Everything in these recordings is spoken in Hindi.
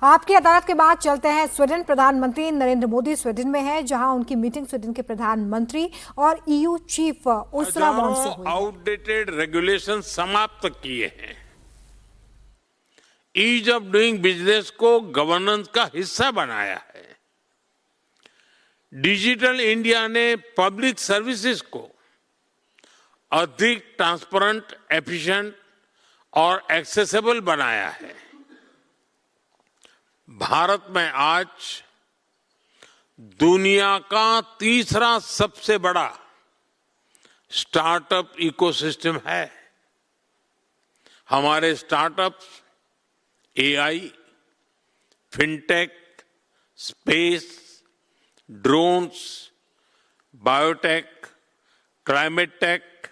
आपकी अदालत के बाद चलते हैं स्वीडन। प्रधानमंत्री नरेंद्र मोदी स्वीडन में हैं, जहां उनकी मीटिंग स्वीडन के प्रधानमंत्री और ईयू चीफ उर्सुला वॉन से हुई। आउटडेटेड रेगुलेशन समाप्त किए हैं। ईज ऑफ डूइंग बिजनेस को गवर्नेंस का हिस्सा बनाया है। डिजिटल इंडिया ने पब्लिक सर्विसेज को अधिक ट्रांसपेरेंट, एफिशिएंट और एक्सेसिबल बनाया है। भारत में आज दुनिया का तीसरा सबसे बड़ा स्टार्टअप इकोसिस्टम है। हमारे startups AI, fintech, space, drones, biotech, climate tech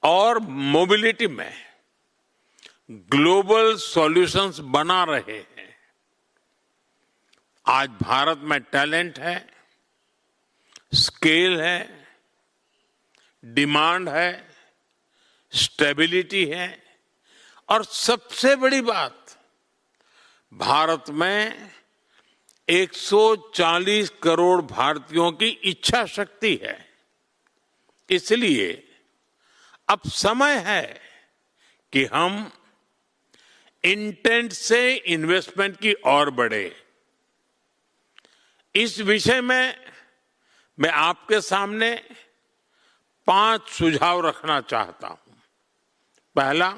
और मोबिलिटी में ग्लोबल सॉल्यूशंस बना रहे हैं। आज भारत में टैलेंट है, स्केल है, डिमांड है, स्टेबिलिटी है और सबसे बड़ी बात, भारत में 140 करोड़ भारतीयों की इच्छा शक्ति है। इसलिए अब समय है कि हम इंटेंट से इन्वेस्टमेंट की ओर बढ़े। इस विषय में मैं आपके सामने 5 सुझाव रखना चाहता हूं। पहला,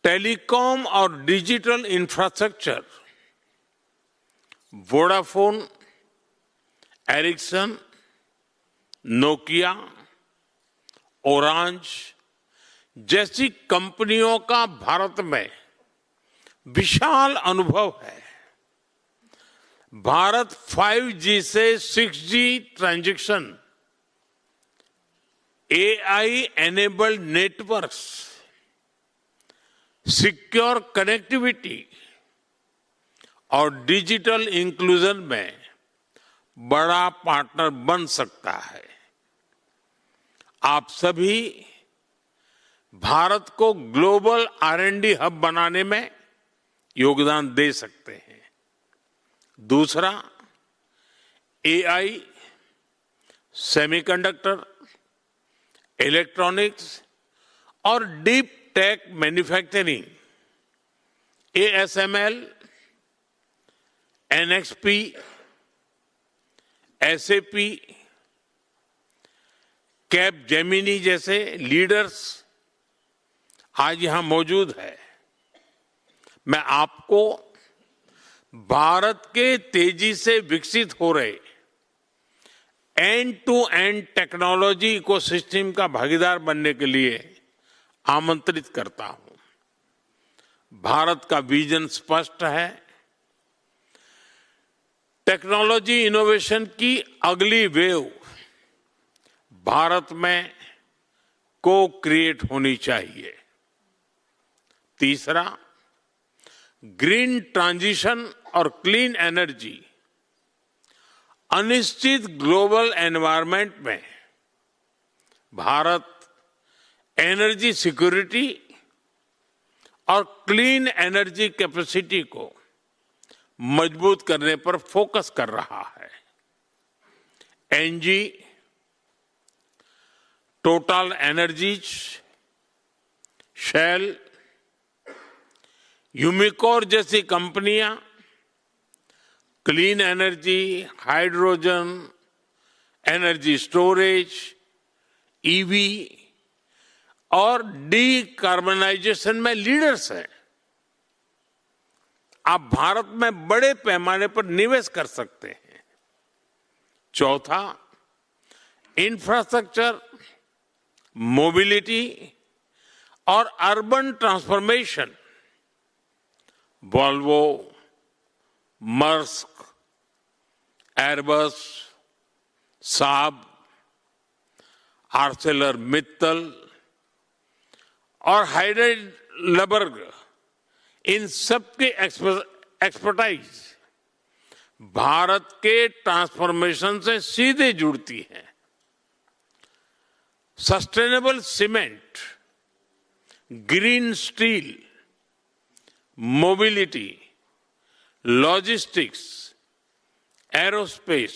टेलीकॉम और digital infrastructure, Vodafone, Ericsson, Nokia, Orange जैसी कंपनियों का भारत में विशाल अनुभव है। भारत 5G से 6G transition, AI enabled networks, secure connectivity और डिजिटल इंक्लूजन में बड़ा पार्टनर बन सकता है। आप सभी भारत को ग्लोबल R&D हब बनाने में योगदान दे सकते हैं। दूसरा, AI, सेमीकंडक्टर, इलेक्ट्रॉनिक्स और deep tech manufacturing, ASML, NXP, SAP, Capgemini जैसे लीडर्स आज यहां मौजूद है। मैं आपको भारत के तेजी से विकसित हो रहे end to end technology ecosystem का भागीदार बनने के लिए आमंत्रित करता हूं। भारत का विजन स्पष्ट है। टेक्नोलॉजी इनोवेशन की अगली वेव भारत में को क्रिएट होनी चाहिए। तीसरा, ग्रीन ट्रांजिशन और क्लीन एनर्जी, अनिश्चित ग्लोबल एनवायरनमेंट में भारत एनर्जी सिक्योरिटी और क्लीन एनर्जी कैपेसिटी को मजबूत करने पर फोकस कर रहा है। एनजी, टोटल एनर्जीज, शेल, यूमिकोर जैसी कंपनियां clean energy, hydrogen, energy storage, EV और डीकार्बनाइजेशन में लीडर्स हैं। आप भारत में बड़े पैमाने पर निवेश कर सकते हैं। चौथा, इंफ्रास्ट्रक्चर, मोबिलिटी और urban transformation, Volvo, Maersk, Airbus, साब, आर्सेलर मित्तल और हाइडेलबर्ग, इन सबके एक्सपर्टाइज भारत के ट्रांसफॉर्मेशन से सीधे जुड़ती है। Sustainable cement, green steel, mobility, logistics, aerospace,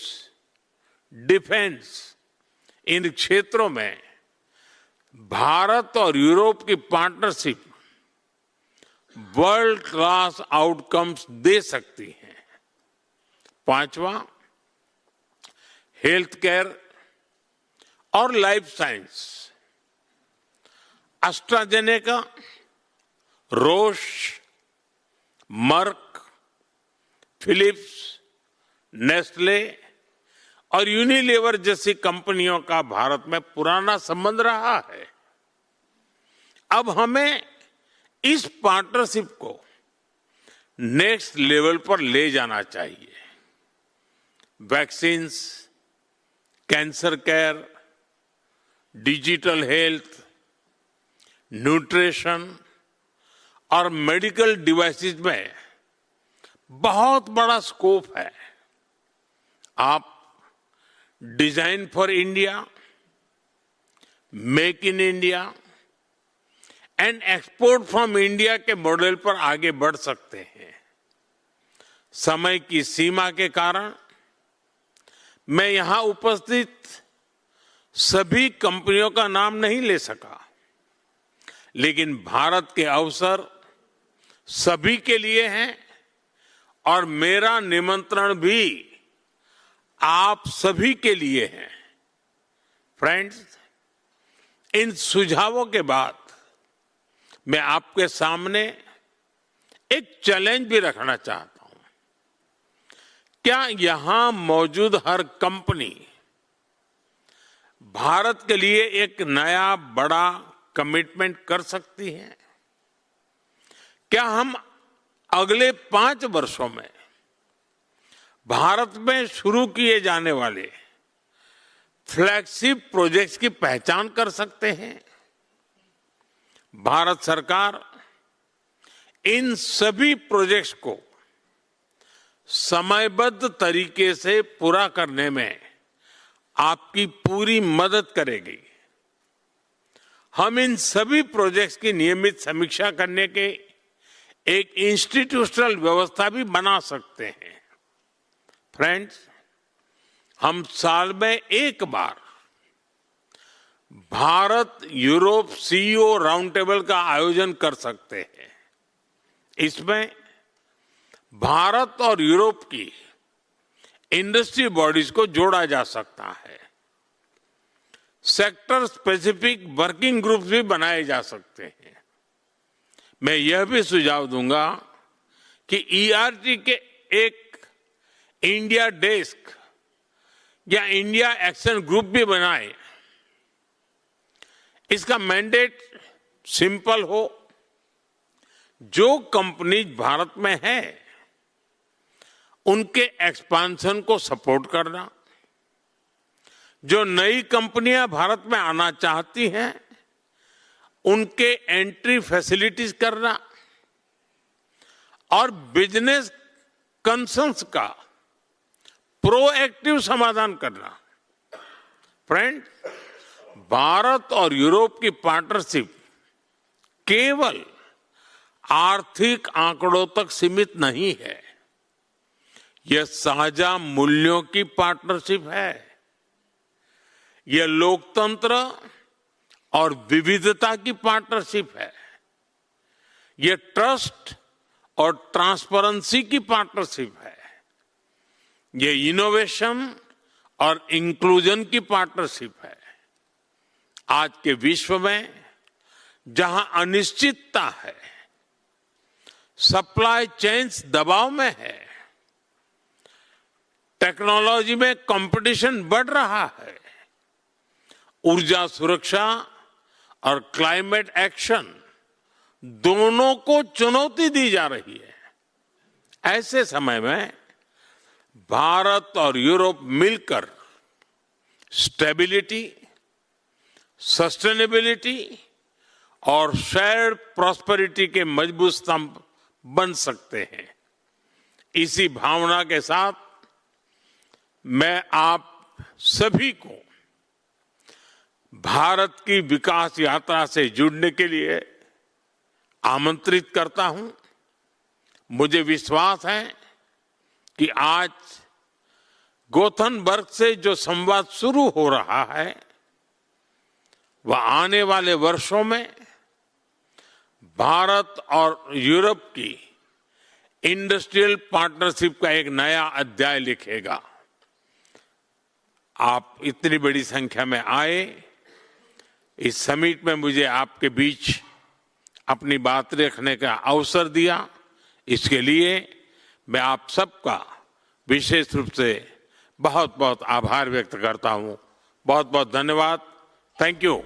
defence, इन क्षेत्रों में भारत और यूरोप की पार्टनरशिप वर्ल्ड क्लास आउटकम्स दे सकती है। पांचवा, हेल्थ केयर और life science. AstraZeneca, Roche, Merck, Philips, Nestle और यूनिलीवर जैसी कंपनियों का भारत में पुराना संबंध रहा है। अब हमें इस पार्टनरशिप को नेक्स्ट लेवल पर ले जाना चाहिए। Vaccines, cancer care, digital health, nutrition और मेडिकल डिवाइसेस में बहुत बड़ा स्कोप है। आप design for India, make in India and export from India के मॉडल पर आगे बढ़ सकते हैं। समय की सीमा के कारण मैं यहां उपस्थित सभी कंपनियों का नाम नहीं ले सका, लेकिन भारत के अवसर सभी के लिए हैं और मेरा निमंत्रण भी आप सभी के लिए है। फ्रेंड्स, इन सुझावों के बाद मैं आपके सामने एक चैलेंज भी रखना चाहता हूं। क्या यहां मौजूद हर कंपनी भारत के लिए एक नया बड़ा कमिटमेंट कर सकती है? क्या हम अगले 5 वर्षों में भारत में शुरू किए जाने वाले फ्लैगशिप प्रोजेक्ट्स की पहचान कर सकते हैं? भारत सरकार इन सभी प्रोजेक्ट्स को समयबद्ध तरीके से पूरा करने में आपकी पूरी मदद करेगी। हम इन सभी प्रोजेक्ट्स की नियमित समीक्षा करने के एक इंस्टीट्यूशनल व्यवस्था भी बना सकते हैं। फ्रेंड्स, हम साल में एक बार Bharat Europe CEO round table का आयोजन कर सकते हैं। इसमें भारत और यूरोप की इंडस्ट्री बॉडीज को जोड़ा जा सकता है। सेक्टर स्पेसिफिक वर्किंग ग्रुप्स भी बनाए जा सकते हैं। मैं यह भी सुझाव दूंगा कि ईआरटी के एक इंडिया डेस्क या इंडिया एक्शन ग्रुप भी बनाए। इसका मैंडेट सिंपल हो, जो कंपनीज भारत में है उनके एक्सपांशन को सपोर्ट करना, जो नई कंपनियां भारत में आना चाहती हैं उनके एंट्री फैसिलिटीज करना और बिजनेस कंसर्न्स का प्रोएक्टिव समाधान करना। फ्रेंड, भारत और यूरोप की पार्टनरशिप केवल आर्थिक आंकड़ों तक सीमित नहीं है। यह साझा मूल्यों की पार्टनरशिप है। यह लोकतंत्र और विविधता की पार्टनरशिप है। यह ट्रस्ट और ट्रांसपेरेंसी की पार्टनरशिप है। यह इनोवेशन और इंक्लूजन की पार्टनरशिप है। आज के विश्व में जहां अनिश्चितता है, सप्लाई चेन्स दबाव में है, टेक्नोलॉजी में कंपटीशन बढ़ रहा है, ऊर्जा सुरक्षा और क्लाइमेट एक्शन दोनों को चुनौती दी जा रही है। ऐसे समय में भारत और यूरोप मिलकर स्टेबिलिटी, सस्टेनेबिलिटी और शेयर्ड प्रॉस्पेरिटी के मजबूत स्तंभ बन सकते हैं। इसी भावना के साथ मैं आप सभी को भारत की विकास यात्रा से जुड़ने के लिए आमंत्रित करता हूं। मुझे विश्वास है कि आज गोथनबर्ग से जो संवाद शुरू हो रहा है वह आने वाले वर्षों में भारत और यूरोप की इंडस्ट्रियल पार्टनरशिप का एक नया अध्याय लिखेगा। आप इतनी बड़ी संख्या में आए, इस समिट में मुझे आपके बीच अपनी बात रखने का अवसर दिया, इसके लिए मैं आप सबका विशेष रूप से बहुत बहुत आभार व्यक्त करता हूं। बहुत बहुत धन्यवाद। Thank you.